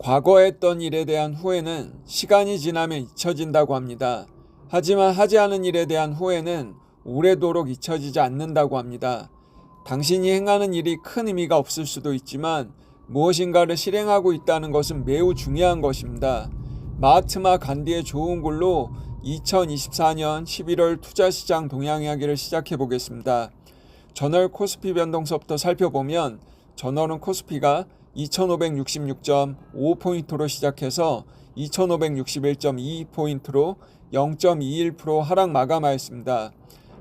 과거에 했던 일에 대한 후회는 시간이 지나면 잊혀진다고 합니다. 하지만 하지 않은 일에 대한 후회는 오래도록 잊혀지지 않는다고 합니다. 당신이 행하는 일이 큰 의미가 없을 수도 있지만 무엇인가를 실행하고 있다는 것은 매우 중요한 것입니다. 마하트마 간디의 좋은 글로 2024년 11월 투자시장 동향 이야기를 시작해 보겠습니다. 전월 코스피 변동서부터 살펴보면 전월은 코스피가 2566.5포인트로 시작해서 2561.22포인트로 0.21% 하락 마감하였습니다.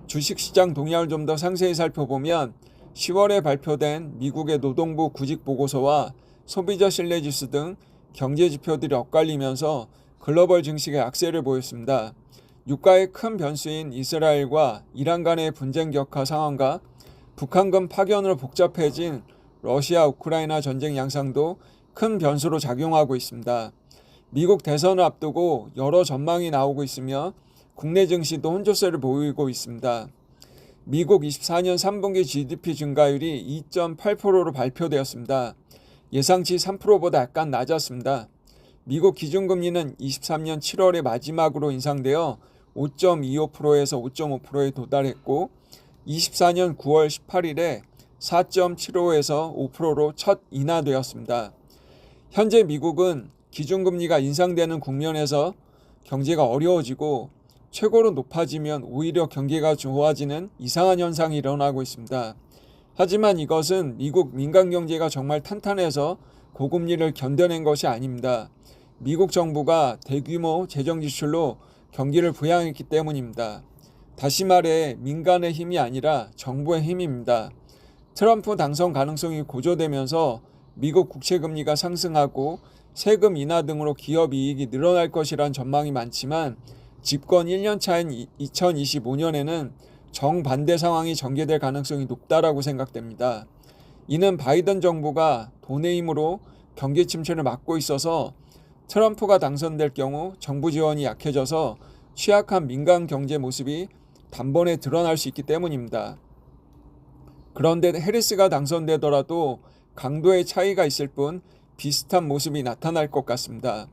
주식시장 동향을 좀 더 상세히 살펴보면 10월에 발표된 미국의 노동부 구직보고서와 소비자 신뢰지수 등 경제지표들이 엇갈리면서 글로벌 증시가 약세를 보였습니다. 유가의 큰 변수인 이스라엘과 이란 간의 분쟁 격화 상황과 북한군 파견으로 복잡해진 러시아 우크라이나 전쟁 양상도 큰 변수로 작용하고 있습니다. 미국 대선을 앞두고 여러 전망이 나오고 있으며 국내 증시도 혼조세를 보이고 있습니다. 미국 24년 3분기 GDP 증가율이 2.8%로 발표되었습니다. 예상치 3%보다 약간 낮았습니다. 미국 기준금리는 23년 7월에 마지막으로 인상되어 5.25%에서 5.5%에 도달했고 24년 9월 18일에 4.75에서 5%로 첫 인하되었습니다. 현재 미국은 기준금리가 인상되는 국면에서 경제가 어려워지고 최고로 높아지면 오히려 경기가 좋아지는 이상한 현상이 일어나고 있습니다. 하지만 이것은 미국 민간 경제가 정말 탄탄해서 고금리를 견뎌낸 것이 아닙니다. 미국 정부가 대규모 재정 지출로 경기를 부양했기 때문입니다. 다시 말해 민간의 힘이 아니라 정부의 힘입니다. 트럼프 당선 가능성이 고조되면서 미국 국채금리가 상승하고 세금 인하 등으로 기업 이익이 늘어날 것이란 전망이 많지만 집권 1년 차인 2025년에는 정반대 상황이 전개될 가능성이 높다라고 생각됩니다. 이는 바이든 정부가 돈의 힘으로 경기 침체를 막고 있어서 트럼프가 당선될 경우 정부 지원이 약해져서 취약한 민간 경제 모습이 단번에 드러날 수 있기 때문입니다. 그런데 해리스가 당선되더라도 강도의 차이가 있을 뿐 비슷한 모습이 나타날 것 같습니다.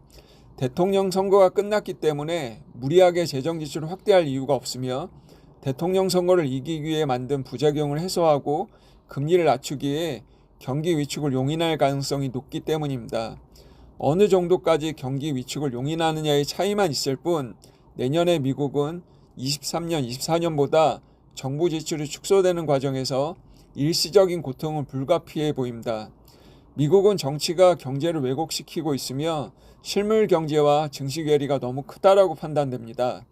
대통령 선거가 끝났기 때문에 무리하게 재정 지출을 확대할 이유가 없으며 대통령 선거를 이기기 위해 만든 부작용을 해소하고 금리를 낮추기에 경기 위축을 용인할 가능성이 높기 때문입니다. 어느 정도까지 경기 위축을 용인하느냐의 차이만 있을 뿐 내년에 미국은 23년, 24년보다 정부 지출이 축소되는 과정에서 일시적인 고통은 불가피해 보입니다. 미국은 정치가 경제를 왜곡시키고 있으며 실물 경제와 증시 괴리가 너무 크다라고 판단됩니다.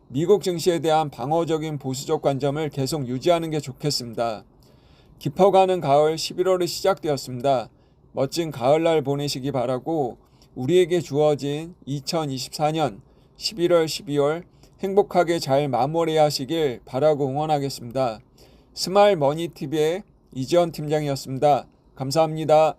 미국 증시에 대한 방어적인 보수적 관점을 계속 유지하는 게 좋겠습니다. 깊어가는 가을 11월이 시작되었습니다. 멋진 가을날 보내시기 바라고 우리에게 주어진 2024년 11월, 12월 행복하게 잘 마무리하시길 바라고 응원하겠습니다. 스마일머니TV의 이지원 팀장이었습니다. 감사합니다.